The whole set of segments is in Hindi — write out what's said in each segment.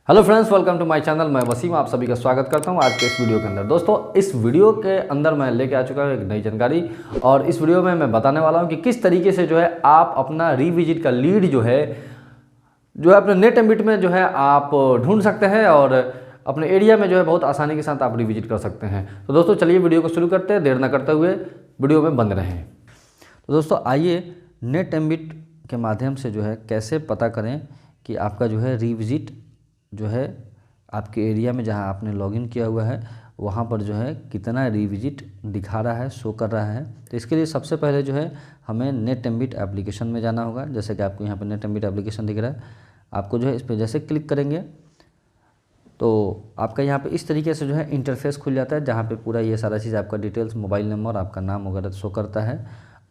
Hello friends, welcome to my channel. मैं वसीम आप सभी का स्वागत करता हूं आज के इस वीडियो के अंदर। दोस्तों, इस वीडियो के अंदर मैं लेके आ चुका हूं एक नई जानकारी और इस वीडियो में मैं बताने वाला हूं कि किस तरीके से जो है आप अपना रीविजिट का लीड जो है अपने नेट एम्बिट में जो है आप ढूंढ सकते हैं और अपने एरिया में जो है बहुत आसानी के साथ आप रीविजिट कर सकते हैं। तो दोस्तों चलिए वीडियो को शुरू करते हैं, देर न करते हुए वीडियो में बंद रहें। तो दोस्तों आइए नेट एम्बिट के माध्यम से जो है कैसे पता करें कि आपका जो है रीविजिट जो है आपके एरिया में जहां आपने लॉगिन किया हुआ है वहां पर जो है कितना रीविजिट दिखा रहा है, शो कर रहा है। तो इसके लिए सबसे पहले जो है हमें नेट एम्बिट एप्लीकेशन में जाना होगा। जैसे कि आपको यहाँ पर नेट एम्बिट एप्लीकेशन दिख रहा है, आपको जो है इस पर जैसे क्लिक करेंगे तो आपका यहाँ पे इस तरीके से जो है इंटरफेस खुल जाता है, जहाँ पे पूरा ये सारा चीज़ आपका डिटेल्स, मोबाइल नंबर, आपका नाम वगैरह शो करता है।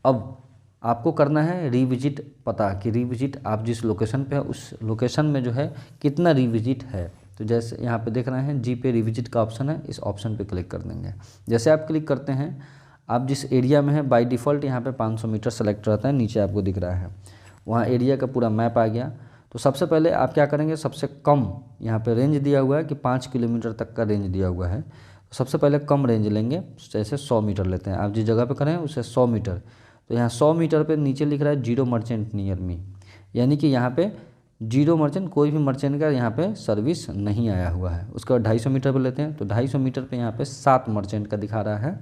अब आपको करना है रीविजिट पता कि रीविजिट आप जिस लोकेशन पे है उस लोकेशन में जो है कितना रीविजिट है। तो जैसे यहाँ पे देख रहे हैं जी पे रीविजिट का ऑप्शन है, इस ऑप्शन पे क्लिक कर देंगे। जैसे आप क्लिक करते हैं, आप जिस एरिया में है बाय डिफ़ॉल्ट यहाँ पे 500 मीटर सेलेक्ट रहता है, नीचे आपको दिख रहा है वहाँ एरिया का पूरा मैप आ गया। तो सबसे पहले आप क्या करेंगे, सबसे कम यहाँ पे रेंज दिया हुआ है कि 5 किलोमीटर तक का रेंज दिया हुआ है। तो सबसे पहले कम रेंज लेंगे, जैसे 100 मीटर लेते हैं। आप जिस जगह पे करें उसे 100 मीटर। तो यहाँ 100 मीटर पे नीचे लिख रहा है जीरो मर्चेंट नियर मी, यानी कि यहाँ पे जीरो मर्चेंट, कोई भी मर्चेंट का यहाँ पे सर्विस नहीं आया हुआ है। उसके बाद 250 मीटर पे लेते हैं, तो 250 मीटर पे यहाँ पे 7 मर्चेंट का दिखा रहा है।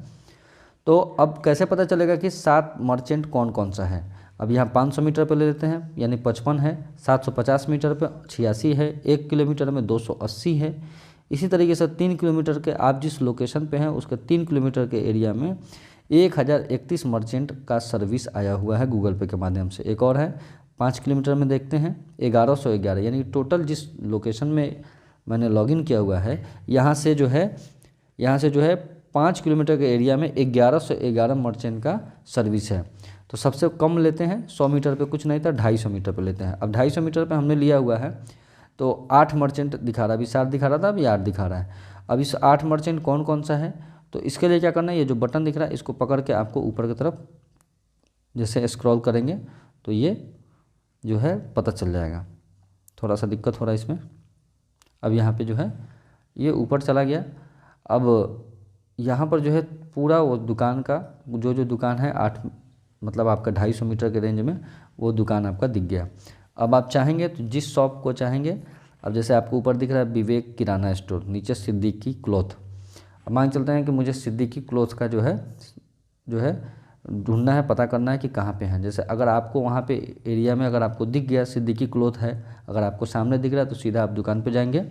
तो अब कैसे पता चलेगा कि 7 मर्चेंट कौन कौन सा है। अब यहाँ 500 मीटर पे ले लेते हैं, यानी 55 है। 750 मीटर पे 86 है। 1 किलोमीटर में 280 है। इसी तरीके से 3 किलोमीटर के आप जिस लोकेशन पे हैं उसके 3 किलोमीटर के एरिया में 1031 मर्चेंट का सर्विस आया हुआ है गूगल पे के माध्यम से। एक और है 5 किलोमीटर में देखते हैं 1111, यानी टोटल जिस लोकेशन में मैंने लॉगिन किया हुआ है यहाँ से जो है 5 किलोमीटर के एरिया में 1111 मर्चेंट का सर्विस है। तो सबसे कम लेते हैं, 100 मीटर पे कुछ नहीं था, 250 मीटर पे लेते हैं। अब 250 मीटर पे हमने लिया हुआ है तो 8 मर्चेंट दिखा रहा है, अभी 7 दिखा रहा था, अभी 8 दिखा रहा है। अब इस 8 मर्चेंट कौन कौन सा है, तो इसके लिए क्या करना है, ये जो बटन दिख रहा है इसको पकड़ के आपको ऊपर की तरफ जैसे स्क्रॉल करेंगे तो ये जो है पता चल जाएगा। थोड़ा सा दिक्कत हो रहा है इसमें। अब यहाँ पे जो है ये ऊपर चला गया। अब यहाँ पर जो है पूरा वो दुकान का जो दुकान है 8 मतलब आपका 250 मीटर के रेंज में वो दुकान आपका दिख गया। अब आप चाहेंगे तो जिस शॉप को चाहेंगे, अब जैसे आपको ऊपर दिख रहा है विवेक किराना स्टोर, नीचे सिद्दीकी क्लॉथ। अब मान चलते हैं कि मुझे सिद्दीकी क्लॉथ का जो है ढूंढना है, पता करना है कि कहाँ पे है। जैसे अगर आपको वहाँ पे एरिया में अगर आपको दिख गया सिद्दीकी क्लॉथ है, अगर आपको सामने दिख रहा है तो सीधा आप दुकान पे जाएंगे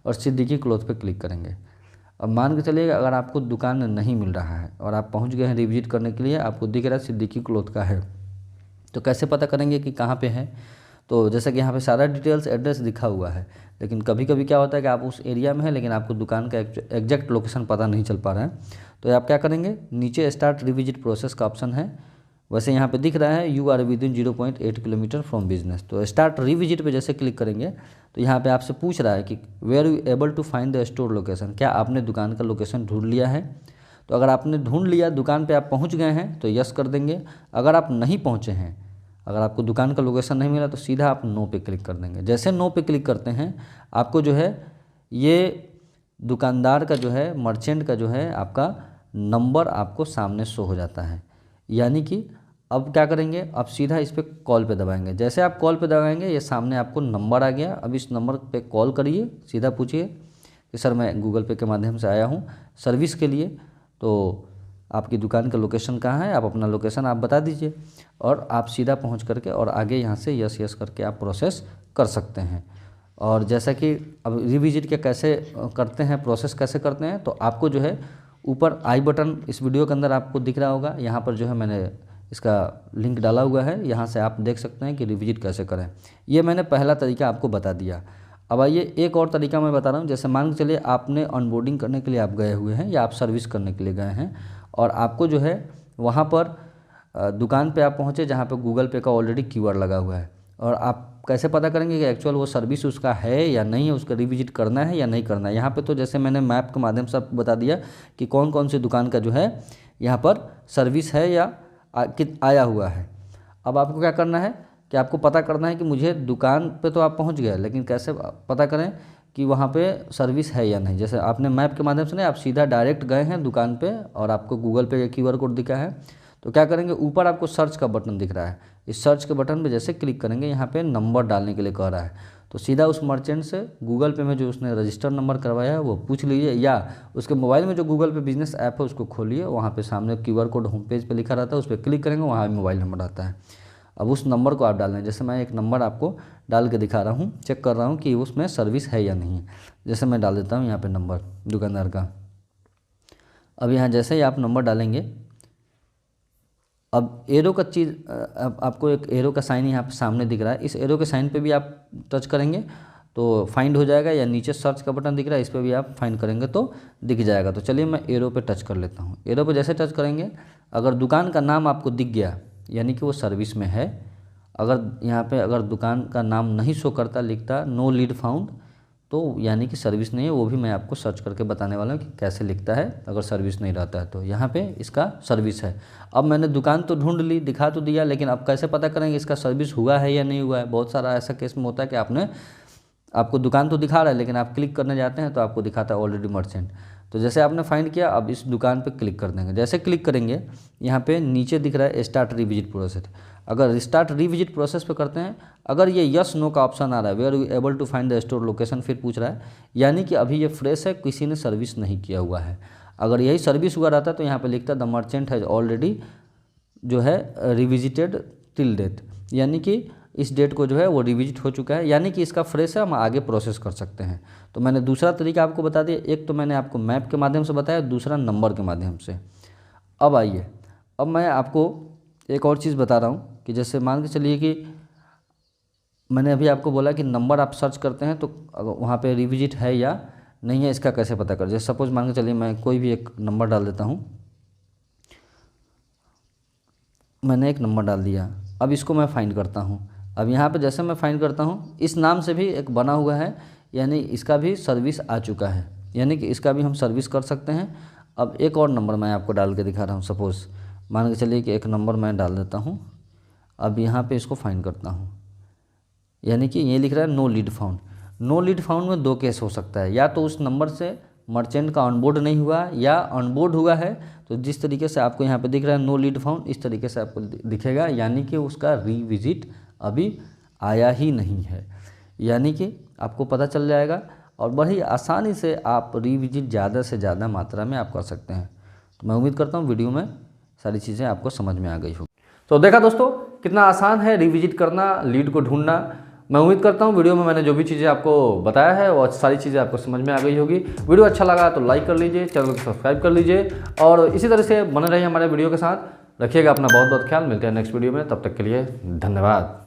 और सिद्दीकी क्लॉथ पे क्लिक करेंगे। अब मान के चलिए अगर आपको दुकान नहीं मिल रहा है और आप पहुँच गए हैं रिविजिट करने के लिए, आपको दिख रहा है सिद्दीकी क्लॉथ का है, तो कैसे पता करेंगे कि कहाँ पे है। तो जैसा कि यहाँ पे सारा डिटेल्स एड्रेस दिखा हुआ है, लेकिन कभी कभी क्या होता है कि आप उस एरिया में हैं लेकिन आपको दुकान का एग्जैक्ट लोकेशन पता नहीं चल पा रहा है। तो आप क्या करेंगे, नीचे स्टार्ट रिविजिट प्रोसेस का ऑप्शन है, वैसे यहाँ पे दिख रहा है you are within 0.8 kilometre from business. तो स्टार्ट रिविजिट पे जैसे क्लिक करेंगे तो यहाँ पे आपसे पूछ रहा है कि were you able to find the store location, क्या आपने दुकान का लोकेशन ढूंढ लिया है। तो अगर आपने ढूंढ लिया, दुकान पे आप पहुँच गए हैं तो यस कर देंगे। अगर आप नहीं पहुँचे हैं, अगर आपको दुकान का लोकेशन नहीं मिला तो सीधा आप नो पे क्लिक कर देंगे। जैसे नो पे क्लिक करते हैं आपको जो है ये दुकानदार का जो है, मर्चेंट का जो है आपका नंबर आपको सामने शो हो जाता है। यानी कि अब क्या करेंगे, अब सीधा इस पर कॉल पे दबाएंगे। जैसे आप कॉल पे दबाएंगे ये सामने आपको नंबर आ गया। अब इस नंबर पे कॉल करिए, सीधा पूछिए कि सर मैं गूगल पे के माध्यम से आया हूँ सर्विस के लिए, तो आपकी दुकान का लोकेशन कहाँ है, आप अपना लोकेशन आप बता दीजिए और आप सीधा पहुँच करके और आगे यहाँ से यस यस करके आप प्रोसेस कर सकते हैं। और जैसा कि अब रिविजिट के कैसे करते हैं, प्रोसेस कैसे करते हैं, तो आपको जो है ऊपर आई बटन इस वीडियो के अंदर आपको दिख रहा होगा, यहाँ पर जो है मैंने इसका लिंक डाला हुआ है, यहाँ से आप देख सकते हैं कि रिविजिट कैसे करें। ये मैंने पहला तरीका आपको बता दिया। अब आइए एक और तरीका मैं बता रहा हूँ। जैसे मान के चलिए आपने ऑनबोर्डिंग करने के लिए आप गए हुए हैं या आप सर्विस करने के लिए गए हैं और आपको जो है वहाँ पर दुकान पे आप पहुँचे जहाँ पे गूगल पे का ऑलरेडी कीवर्ड लगा हुआ है, और आप कैसे पता करेंगे कि एक्चुअल वो सर्विस उसका है या नहीं है, उसका रिविजिट करना है या नहीं करना है। यहाँ पे तो जैसे मैंने मैप के माध्यम से आपको बता दिया कि कौन कौन सी दुकान का जो है यहाँ पर सर्विस है या आया हुआ है। अब आपको क्या करना है कि आपको पता करना है कि मुझे दुकान पे तो आप पहुंच गए, लेकिन कैसे पता करें कि वहाँ पे सर्विस है या नहीं। जैसे आपने मैप के माध्यम से नहीं, आप सीधा डायरेक्ट गए हैं दुकान पे और आपको गूगल पे QR कोड दिखा है, तो क्या करेंगे, ऊपर आपको सर्च का बटन दिख रहा है, इस सर्च के बटन पे जैसे क्लिक करेंगे, यहाँ पे नंबर डालने के लिए कह रहा है, तो सीधा उस मर्चेंट से गूगल पे में जो उसने रजिस्टर नंबर करवाया है वो पूछ लीजिए, या उसके मोबाइल में जो गूगल पे बिजनेस ऐप है उसको खोलिए, वहाँ पे सामने QR कोड होम पेज पे लिखा रहता है, उस पर क्लिक करेंगे, वहाँ मोबाइल नंबर आता है। अब उस नंबर को आप डाल दें। जैसे मैं एक नंबर आपको डाल के दिखा रहा हूँ, चेक कर रहा हूँ कि उसमें सर्विस है या नहीं है। जैसे मैं डाल देता हूँ यहाँ पे नंबर दुकानदार का। अब यहाँ जैसे ही आप नंबर डालेंगे, अब एरो का चीज़, आपको एक एरो का साइन यहाँ पे सामने दिख रहा है, इस एरो के साइन पे भी आप टच करेंगे तो फाइंड हो जाएगा, या नीचे सर्च का बटन दिख रहा है, इस पर भी आप फाइंड करेंगे तो दिख जाएगा। तो चलिए मैं एरो पे टच कर लेता हूँ। एरो पे जैसे टच करेंगे, अगर दुकान का नाम आपको दिख गया यानी कि वो सर्विस में है। अगर यहाँ पे अगर दुकान का नाम नहीं शो करता, लिखता नो लीड फाउंड, तो यानी कि सर्विस नहीं है। वो भी मैं आपको सर्च करके बताने वाला हूँ कि कैसे लिखता है अगर सर्विस नहीं रहता है तो। यहाँ पे इसका सर्विस है। अब मैंने दुकान तो ढूंढ ली, दिखा तो दिया, लेकिन अब कैसे पता करेंगे इसका सर्विस हुआ है या नहीं हुआ है। बहुत सारा ऐसा केस में होता है कि आपको दुकान तो दिखा रहा है, लेकिन आप क्लिक करने जाते हैं तो आपको दिखाता है ऑलरेडी मर्चेंट। तो जैसे आपने फाइंड किया, अब इस दुकान पे क्लिक कर देंगे। जैसे क्लिक करेंगे, यहाँ पे नीचे दिख रहा है स्टार्ट रीविजिट प्रोसेस। अगर स्टार्ट रीविजिट प्रोसेस पे करते हैं, अगर ये यस नो का ऑप्शन आ रहा है, were you able to find the store location, फिर पूछ रहा है, यानी कि अभी ये फ्रेश है, किसी ने सर्विस नहीं किया हुआ है। अगर यही सर्विस हुआ रहता तो यहाँ पे लिखता द मर्चेंट हैज ऑलरेडी जो है रिविजिटेड टिल डेट, यानी कि इस डेट को जो है वो रिविजिट हो चुका है, यानी कि इसका फ्रेश है, हम आगे प्रोसेस कर सकते हैं। तो मैंने दूसरा तरीका आपको बता दिया, एक तो मैंने आपको मैप के माध्यम से बताया, दूसरा नंबर के माध्यम से। अब आइए, अब मैं आपको एक और चीज़ बता रहा हूँ कि जैसे मान के चलिए कि मैंने अभी आपको बोला कि नंबर आप सर्च करते हैं तो वहाँ पे रिविजिट है या नहीं है, इसका कैसे पता कर। जैसे सपोज मान के चलिए मैं कोई भी एक नंबर डाल देता हूँ, मैंने एक नंबर डाल दिया। अब इसको मैं फाइंड करता हूँ। अब यहाँ पे जैसे मैं फाइंड करता हूँ, इस नाम से भी एक बना हुआ है, यानी इसका भी सर्विस आ चुका है, यानी कि इसका भी हम सर्विस कर सकते हैं। अब एक और नंबर मैं आपको डाल के दिखा रहा हूँ। सपोज़ मान के चलिए कि एक नंबर मैं डाल देता हूँ। अब यहाँ पे इसको फाइंड करता हूँ, यानी कि ये लिख रहा है no lead found. No lead found में दो केस हो सकता है, या तो उस नंबर से मर्चेंट का ऑनबोर्ड नहीं हुआ, या ऑनबोर्ड हुआ है। तो जिस तरीके से आपको यहाँ पे दिख रहा है नो लीड फाउंड, इस तरीके से आपको दिखेगा, यानी कि उसका रीविजिट अभी आया ही नहीं है, यानी कि आपको पता चल जाएगा। और बड़ी आसानी से आप रीविजिट ज़्यादा से ज़्यादा मात्रा में आप कर सकते हैं। तो मैं उम्मीद करता हूँ वीडियो में सारी चीज़ें आपको समझ में आ गई होगी। तो देखा दोस्तों, कितना आसान है रीविजिट करना, लीड को ढूंढना। मैं उम्मीद करता हूँ वीडियो में मैंने जो भी चीज़ें आपको बताया है वो सारी चीज़ें आपको समझ में आ गई होगी। वीडियो अच्छा लगा तो लाइक कर लीजिए, चैनल को सब्सक्राइब कर लीजिए, और इसी तरह से बने रहिए हमारे वीडियो के साथ। रखिएगा अपना बहुत बहुत ख्याल। मिलते हैं नेक्स्ट वीडियो में, तब तक के लिए धन्यवाद।